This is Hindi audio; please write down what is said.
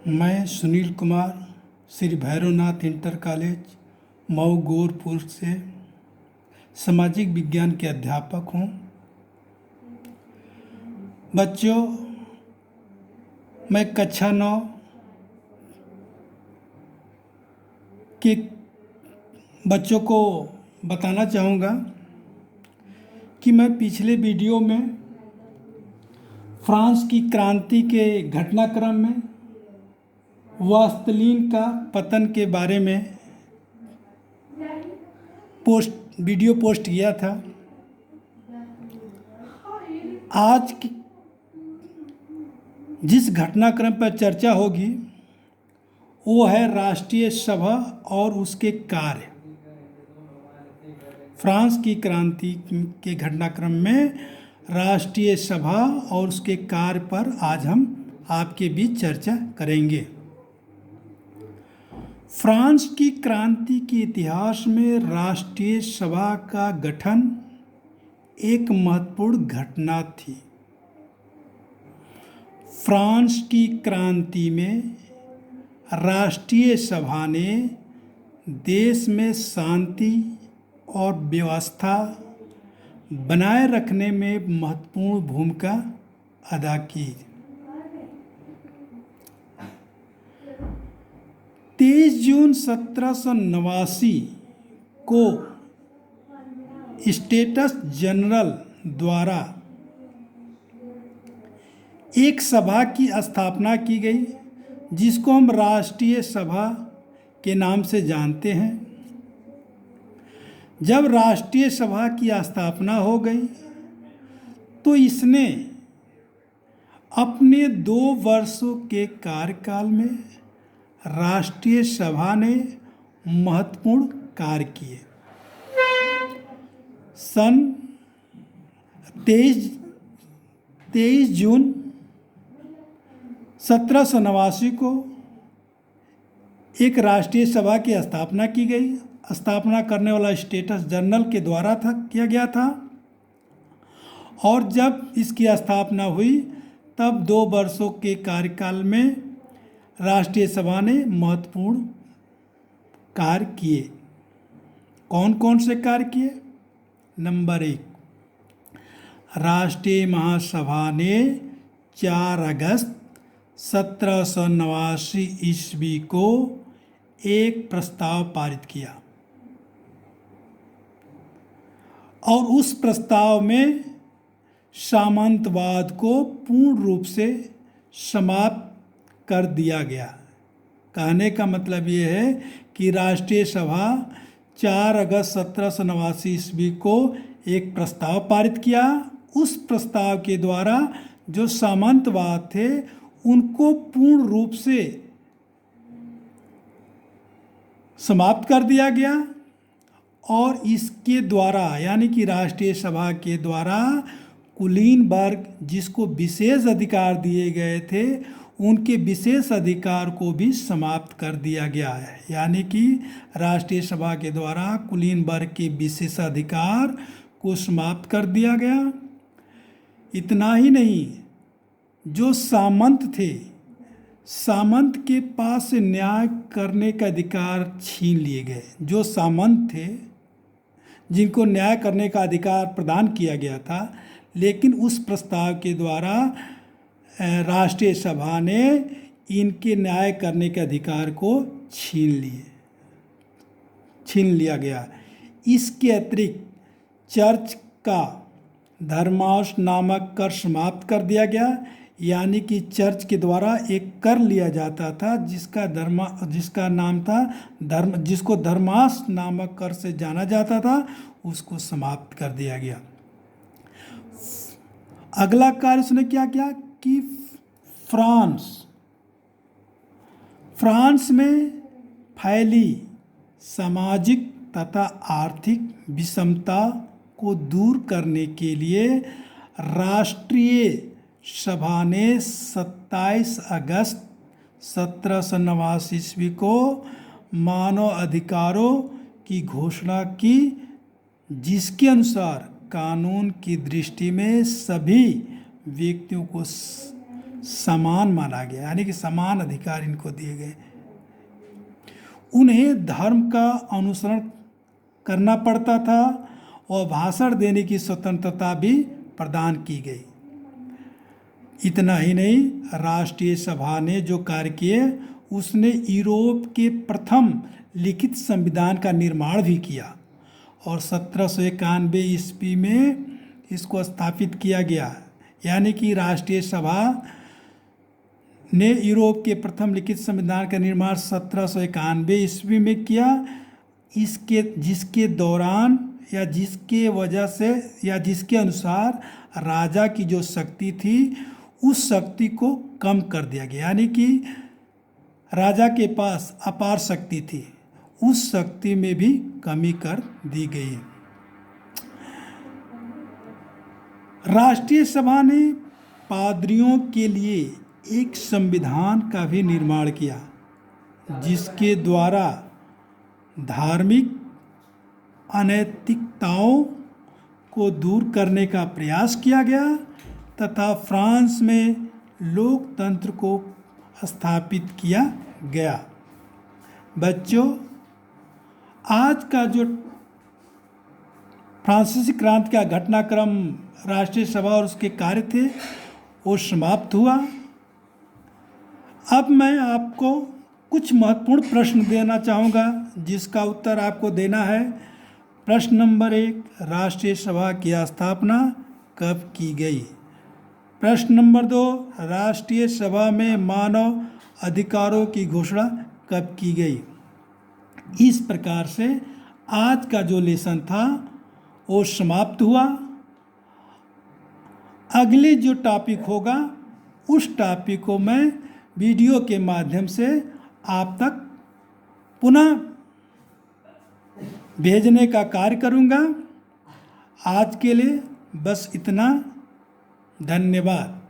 मैं सुनील कुमार श्री भैरवनाथ इंटर कॉलेज मऊ गोरखपुर से सामाजिक विज्ञान के अध्यापक हूँ। बच्चों, मैं कक्षा 9 के बच्चों को बताना चाहूँगा कि मैं पिछले वीडियो में फ्रांस की क्रांति के घटनाक्रम में वास्तलीन का पतन के बारे में वीडियो पोस्ट किया था। आज की जिस घटनाक्रम पर चर्चा होगी वो है राष्ट्रीय सभा और उसके कार्य। फ्रांस की क्रांति के घटनाक्रम में राष्ट्रीय सभा और उसके कार्य पर आज हम आपके बीच चर्चा करेंगे। फ्रांस की क्रांति के इतिहास में राष्ट्रीय सभा का गठन एक महत्वपूर्ण घटना थी। फ्रांस की क्रांति में राष्ट्रीय सभा ने देश में शांति और व्यवस्था बनाए रखने में महत्वपूर्ण भूमिका अदा की। 23 जून 1789 को स्टेट्स जनरल द्वारा एक सभा की स्थापना की गई, जिसको हम राष्ट्रीय सभा के नाम से जानते हैं। जब राष्ट्रीय सभा की स्थापना हो गई तो इसने अपने 2 वर्षों के कार्यकाल में राष्ट्रीय सभा ने महत्वपूर्ण कार्य किए। सन 23 जून 1789 को एक राष्ट्रीय सभा की स्थापना की गई। स्थापना करने वाला स्टेट्स जनरल के द्वारा किया गया था, और जब इसकी स्थापना हुई तब 2 वर्षों के कार्यकाल में राष्ट्रीय सभा ने महत्वपूर्ण कार्य किए। कौन कौन से कार्य किए? नंबर 1, राष्ट्रीय महासभा ने 4 अगस्त 1789 ईस्वी को एक प्रस्ताव पारित किया, और उस प्रस्ताव में सामंतवाद को पूर्ण रूप से समाप्त कर दिया गया। कहने का मतलब ये है कि राष्ट्रीय सभा 4 अगस्त 1789 ईस्वी को एक प्रस्ताव पारित किया। उस प्रस्ताव के द्वारा जो सामंतवाद थे उनको पूर्ण रूप से समाप्त कर दिया गया, और इसके द्वारा यानी कि राष्ट्रीय सभा के द्वारा कुलीन वर्ग जिसको विशेष अधिकार दिए गए थे उनके विशेष अधिकार को भी समाप्त कर दिया गया है। यानी कि राष्ट्रीय सभा के द्वारा कुलीन वर्ग के विशेष अधिकार को समाप्त कर दिया गया। इतना ही नहीं, जो सामंत थे, सामंत के पास से न्याय करने का अधिकार छीन लिए गए। जो सामंत थे जिनको न्याय करने का अधिकार प्रदान किया गया था, लेकिन उस प्रस्ताव के द्वारा राष्ट्रीय सभा ने इनके न्याय करने के अधिकार को छीन लिया गया। इसके अतिरिक्त चर्च का धर्मांश नामक कर समाप्त कर दिया गया। यानी कि चर्च के द्वारा एक कर लिया जाता था जिसका नाम था जिसको धर्मांश नामक कर से जाना जाता था, उसको समाप्त कर दिया गया। अगला कार्य उसने क्या किया कि फ्रांस में फैली सामाजिक तथा आर्थिक विषमता को दूर करने के लिए राष्ट्रीय सभा ने 27 अगस्त 1789 ईस्वी को मानव अधिकारों की घोषणा की, जिसके अनुसार कानून की दृष्टि में सभी व्यक्तियों को समान माना गया, यानी कि समान अधिकार इनको दिए गए। उन्हें धर्म का अनुसरण करना पड़ता था और भाषण देने की स्वतंत्रता भी प्रदान की गई। इतना ही नहीं, राष्ट्रीय सभा ने जो कार्य किए उसने यूरोप के प्रथम लिखित संविधान का निर्माण भी किया और 1791 ईस्वी में इसको स्थापित किया गया। यानी कि राष्ट्रीय सभा ने यूरोप के प्रथम लिखित संविधान का निर्माण 1791 ईस्वी में किया। जिसके दौरान या जिसके वजह से या जिसके अनुसार राजा की जो शक्ति थी उस शक्ति को कम कर दिया गया। यानी कि राजा के पास अपार शक्ति थी, उस शक्ति में भी कमी कर दी गई। राष्ट्रीय सभा ने पादरियों के लिए एक संविधान का भी निर्माण किया जिसके द्वारा धार्मिक अनैतिकताओं को दूर करने का प्रयास किया गया तथा फ्रांस में लोकतंत्र को स्थापित किया गया। बच्चों, आज का जो फ्रांसीसी क्रांति का घटनाक्रम राष्ट्रीय सभा और उसके कार्य थे वो समाप्त हुआ। अब मैं आपको कुछ महत्वपूर्ण प्रश्न देना चाहूँगा जिसका उत्तर आपको देना है। प्रश्न नंबर 1, राष्ट्रीय सभा की स्थापना कब की गई? प्रश्न नंबर 2, राष्ट्रीय सभा में मानव अधिकारों की घोषणा कब की गई? इस प्रकार से आज का जो लेसन था वो समाप्त हुआ। अगले जो टॉपिक होगा उस टॉपिक को मैं वीडियो के माध्यम से आप तक पुनः भेजने का कार्य करूँगा। आज के लिए बस इतना। धन्यवाद।